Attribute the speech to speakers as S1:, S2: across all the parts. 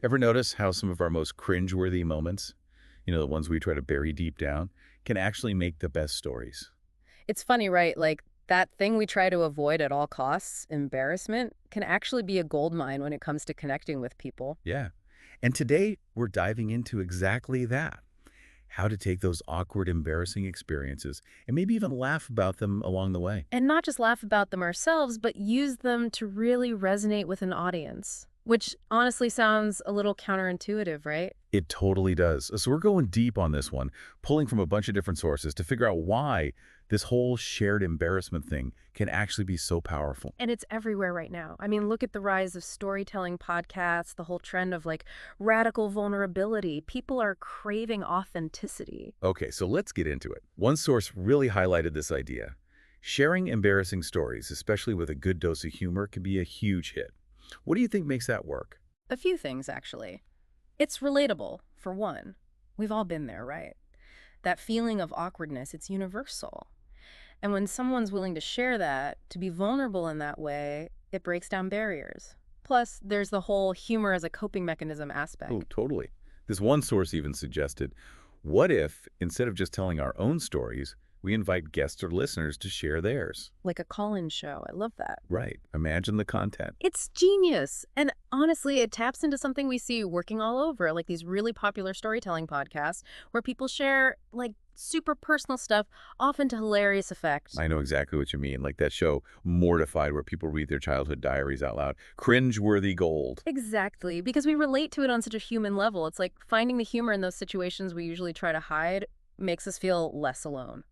S1: Ever notice how some of our most cringe-worthy moments, the ones we try to bury deep down, can actually make the best stories?
S2: It's funny, right? Like that thing we try to avoid at all costs, embarrassment, can actually be a gold mine when it comes to connecting with people.
S1: Yeah. And today, we're diving into exactly that. How to take those awkward, embarrassing experiences and maybe even laugh about them along the way.
S2: And not just laugh about them ourselves, but use them to really resonate with an audience, which honestly sounds a little counterintuitive, right?
S1: It totally does. So we're going deep on this one, pulling from a bunch of different sources to figure out why this whole shared embarrassment thing can actually be so powerful.
S2: And it's everywhere right now. I mean, look at the rise of storytelling podcasts, the whole trend of like radical vulnerability. People are craving authenticity.
S1: Okay, so let's get into it. One source really highlighted this idea. Sharing embarrassing stories, especially with a good dose of humor, can be a huge hit. What do you think makes that work?
S2: A few things, actually. It's relatable, for one. We've all been there, right? That feeling of awkwardness, it's universal. And when someone's willing to share that, to be vulnerable in that way, it breaks down barriers. Plus, there's the whole humor as a coping mechanism
S1: Oh,
S2: aspect.
S1: totally. This one source even suggested, what if, instead of just telling our own stories, we invite guests or listeners to share theirs?
S2: Like a call-in show. I love that.
S1: Right. Imagine the content.
S2: It's genius. And honestly, it taps into something we see working all over, like these really popular storytelling podcasts where people share like super personal stuff, often to hilarious effect.
S1: I know exactly what you mean. Like that show, Mortified, where people read their childhood diaries out loud. Cringe-worthy gold.
S2: Exactly, because we relate to it on such a human level. It's like finding the humor in those situations we usually try to hide makes us feel less alone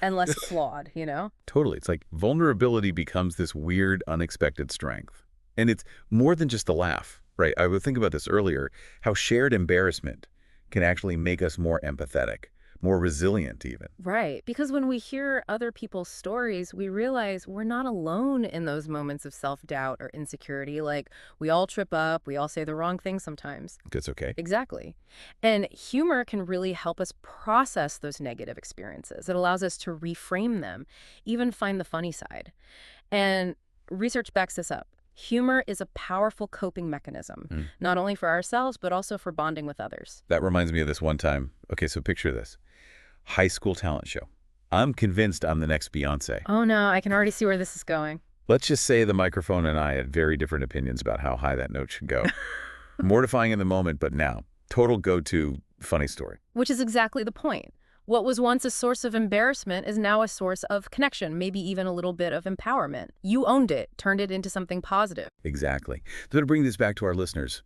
S2: and less flawed, you know?
S1: Totally. It's like vulnerability becomes this weird, unexpected strength. And it's more than just a laugh, right? I would think about this earlier, how shared embarrassment can actually make us more empathetic, more resilient even.
S2: Right, because when we hear other people's stories, we realize we're not alone in those moments of self-doubt or insecurity. Like, we all trip up, we all say the wrong thing sometimes.
S1: That's okay.
S2: Exactly. And humor can really help us process those negative experiences. It allows us to reframe them, even find the funny side. And research backs this up. Humor is a powerful coping mechanism,
S1: Mm.
S2: not only for ourselves, but also for bonding with others.
S1: That reminds me of this one time. Okay, so picture this. High school talent show. I'm convinced I'm the next Beyonce.
S2: Oh no, I can already see where this is going.
S1: Let's just say the microphone and I had very different opinions about how high that note should go. Mortifying in the moment, but now, total go-to funny story.
S2: Which is exactly the point. What was once a source of embarrassment is now a source of connection, maybe even a little bit of empowerment. You owned it, turned it into something positive.
S1: Exactly. So to bring this back to our listeners,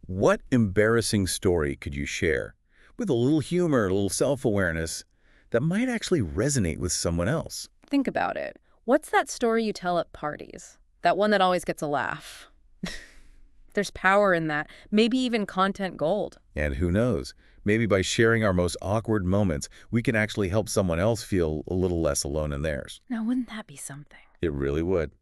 S1: what embarrassing story could you share with a little humor, a little self-awareness that might actually resonate with someone else?
S2: Think about it. What's that story you tell at parties? That one that always gets a laugh. There's power in that, maybe even content gold.
S1: And who knows, maybe by sharing our most awkward moments, we can actually help someone else feel a little less alone in theirs.
S2: Now, wouldn't that be something?
S1: It really would.